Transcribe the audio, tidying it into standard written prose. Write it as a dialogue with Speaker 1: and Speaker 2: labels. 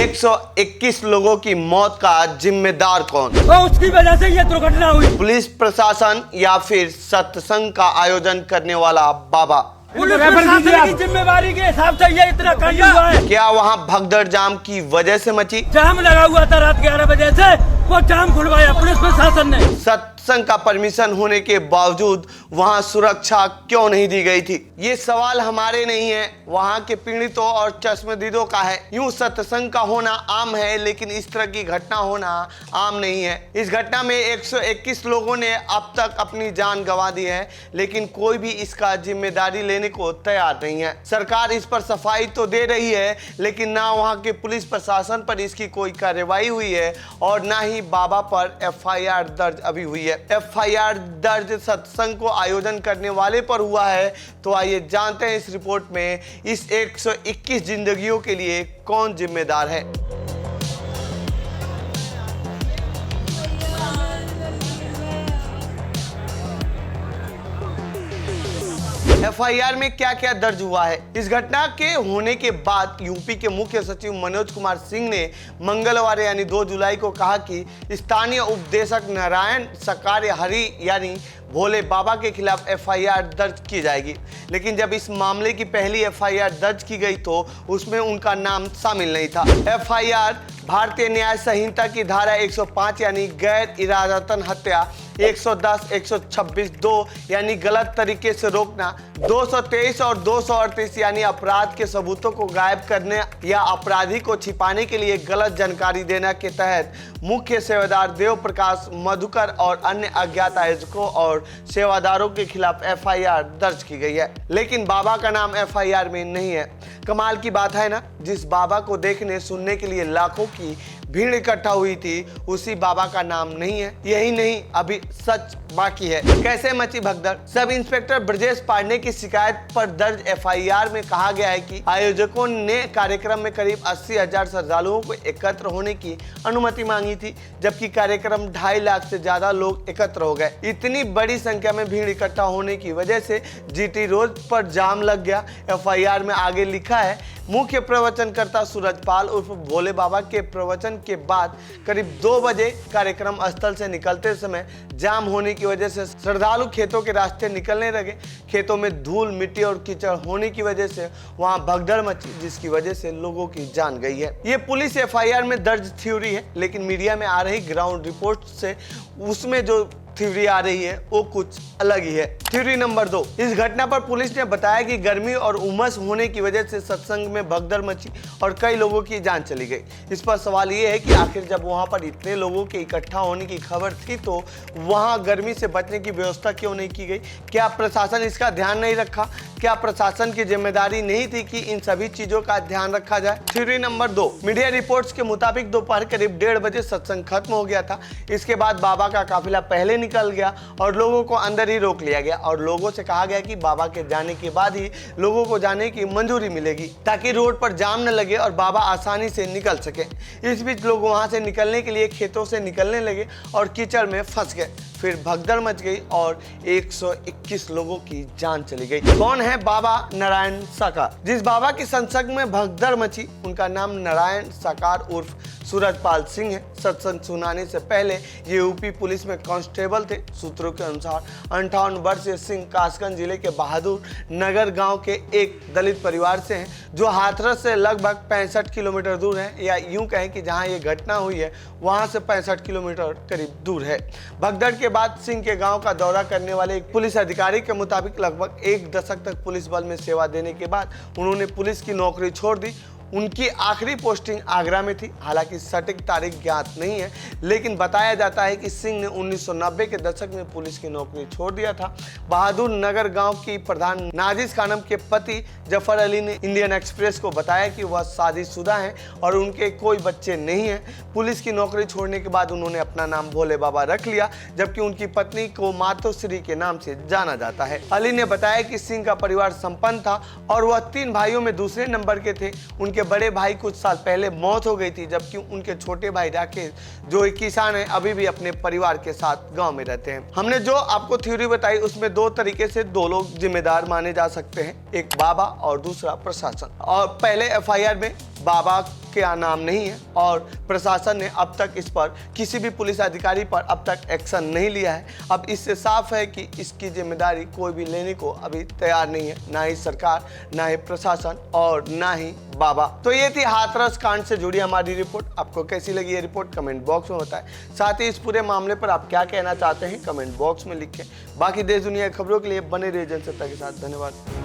Speaker 1: 121 लोगों की मौत का जिम्मेदार कौन?
Speaker 2: उसकी वजह से ये दुर्घटना हुई।
Speaker 1: पुलिस प्रशासन या फिर सत्संग का आयोजन करने वाला बाबा?
Speaker 2: पुलिस प्रशासन की जिम्मेवारी के हिसाब से ये इतना कांड हुआ है।
Speaker 1: क्या वहाँ भगदड़ जाम की वजह से मची?
Speaker 2: जाम लगा हुआ था रात 11 बजे से, वो जाम खुलवाया पुलिस प्रशासन ने।
Speaker 1: सत्संग का परमिशन होने के बावजूद वहाँ सुरक्षा क्यों नहीं दी गई थी? ये सवाल हमारे नहीं है, वहाँ के पीड़ितों और चश्मदीदों का है। यूं सत्संग का होना आम है, लेकिन इस तरह की घटना होना आम नहीं है। इस घटना में 121 लोगों ने अब तक अपनी जान गंवा दी है, लेकिन कोई भी इसका जिम्मेदारी लेने को तैयार नहीं है। सरकार इस पर सफाई तो दे रही है, लेकिन ना वहाँ के पुलिस प्रशासन पर इसकी कोई कार्रवाई हुई है और ना ही बाबा पर FIR दर्ज अभी हुई है। FIR दर्ज सत्संग को आयोजन करने वाले पर हुआ है। तो आइए जानते हैं इस रिपोर्ट में इस 121 जिंदगियों के लिए कौन जिम्मेदार है। FIR में क्या क्या दर्ज हुआ है? इस घटना के होने के बाद यूपी के मुख्य सचिव मनोज कुमार सिंह ने मंगलवार यानी 2 जुलाई को कहा कि स्थानीय उपदेशक नारायण सकार हरि यानी भोले बाबा के खिलाफ FIR दर्ज की जाएगी। लेकिन जब इस मामले की पहली FIR दर्ज की गई तो उसमें उनका नाम शामिल नहीं था। FIR भारतीय न्याय संहिता की धारा 105 यानी गैर इरादतन हत्या, 110, 126 2 यानी गलत तरीके से रोकना, 223 और 238 यानी अपराध के सबूतों को गायब करने या अपराधी को छिपाने के लिए गलत जानकारी देना के तहत मुख्य सेवादार देव प्रकाश मधुकर और अन्य अज्ञात आयोजकों और सेवादारों के खिलाफ FIR दर्ज की गई है। लेकिन बाबा का नाम FIR में नहीं है। कमाल की बात है ना, जिस बाबा को देखने सुनने के लिए लाखों की भीड़ इकट्ठा हुई थी, उसी बाबा का नाम नहीं है। यही नहीं, अभी सच बाकी है। कैसे मची भगदड़? सब इंस्पेक्टर ब्रजेश पांडे की शिकायत पर दर्ज FIR में कहा गया है कि आयोजकों ने कार्यक्रम में करीब 80,000 श्रद्धालुओं को एकत्र होने की अनुमति मांगी थी, जबकि कार्यक्रम 2.5 लाख से ज्यादा लोग एकत्र हो गए। इतनी बड़ी संख्या में भीड़ इकट्ठा होने की वजह से GT रोड पर जाम लग गया। FIR में आगे लिखा है, मुख्य प्रवचनकर्ता सूरजपाल उर्फ भोले बाबा के प्रवचन के बाद करीब 2 बजे कार्यक्रम स्थल से निकलते समय जाम होने की वजह से श्रद्धालु खेतों के रास्ते निकलने लगे। खेतों में धूल मिट्टी और कीचड़ होने की वजह से वहां भगदड़ मची, जिसकी वजह से लोगों की जान गई है। ये पुलिस FIR में दर्ज थ्योरी है, लेकिन मीडिया में आ रही ग्राउंड रिपोर्ट से उसमें जो थ्योरी आ रही है वो कुछ अलग ही है। थ्योरी नंबर 2, इस घटना पर पुलिस ने बताया कि गर्मी और उमस होने की वजह से सत्संग में भगदड़ मची और कई लोगों की जान चली गई। इस पर सवाल ये है कि आखिर जब वहां पर इतने लोगों के इकट्ठा होने की खबर थी तो वहां गर्मी से बचने की व्यवस्था क्यों नहीं की गई? क्या प्रशासन इसका ध्यान नहीं रखा? क्या प्रशासन की जिम्मेदारी नहीं थी कि इन सभी चीजों का ध्यान रखा जाए? थ्योरी नंबर 2, मीडिया रिपोर्ट्स के मुताबिक दोपहर करीब 1:30 बजे सत्संग खत्म हो गया था। इसके बाद बाबा का काफिला पहले निकल गया और लोगों को अंदर ही रोक लिया गया और लोगों से कहा गया कि बाबा के जाने के बाद ही लोगों को जाने की मंजूरी मिलेगी, ताकि रोड पर जाम न लगे और बाबा आसानी से निकल सके। इस बीच लोग वहां से निकलने के लिए खेतों से निकलने लगे और कीचड़ में फंस गए। फिर भगदड़ मच गई और 121 लोगों की जान चली गई। कौन है बाबा नारायण साकार? जिस बाबा की सत्संग में भगदड़ मची उनका नाम नारायण साकार उर्फ सूरजपाल सिंह है। सत्संग सुनाने से पहले ये यूपी पुलिस में कांस्टेबल थे। सूत्रों के अनुसार 58 वर्षीय सिंह कासगंज जिले के बहादुर नगर गांव के एक दलित परिवार से हैं, जो हाथरस से लगभग 65 किलोमीटर दूर है, या यूं कहें कि जहां ये घटना हुई है वहां से 65 किलोमीटर करीब दूर है। भगदड़ के बाद सिंह के गांव का दौरा करने वाले एक पुलिस अधिकारी के मुताबिक लगभग 1 दशक तक पुलिस बल में सेवा देने के बाद उन्होंने पुलिस की नौकरी छोड़ दी। उनकी आखिरी पोस्टिंग आगरा में थी। हालांकि सटीक तारीख ज्ञात नहीं है, लेकिन बताया जाता है कि सिंह ने 1990 के दशक में पुलिस की नौकरी छोड़ दिया था। बहादुर नगर गांव की प्रधान नाजिस खानम के पति जफर अली ने इंडियन एक्सप्रेस को बताया कि वह शादीशुदा हैं और उनके कोई बच्चे नहीं हैं। पुलिस की नौकरी छोड़ने के बाद उन्होंने अपना नाम भोले बाबा रख लिया, जबकि उनकी पत्नी को मातोश्री के नाम से जाना जाता है। अली ने बताया कि सिंह का परिवार संपन्न था और वह 3 भाइयों में दूसरे नंबर के थे। उनके बड़े भाई कुछ साल पहले मौत हो गई थी, जबकि उनके छोटे भाई राकेश, जो एक किसान है, अभी भी अपने परिवार के साथ गांव में रहते हैं। हमने जो आपको थ्योरी बताई उसमें 2 तरीके से 2 लोग जिम्मेदार माने जा सकते हैं, एक बाबा और दूसरा प्रशासन। और पहले FIR में बाबा का नाम नहीं है और प्रशासन ने अब तक इस पर किसी भी पुलिस अधिकारी पर अब तक एक्शन नहीं लिया है। अब इससे साफ है कि इसकी जिम्मेदारी कोई भी लेने को अभी तैयार नहीं है, ना ही सरकार, ना ही प्रशासन और ना ही बाबा। तो ये थी हाथरस कांड से जुड़ी हमारी रिपोर्ट। आपको कैसी लगी ये रिपोर्ट कमेंट बॉक्स में बताएं। साथ ही इस पूरे मामले पर आप क्या कहना चाहते हैं कमेंट बॉक्स में लिखें। बाकी देश दुनिया की खबरों के लिए बने रहिए जनसत्ता के साथ। धन्यवाद।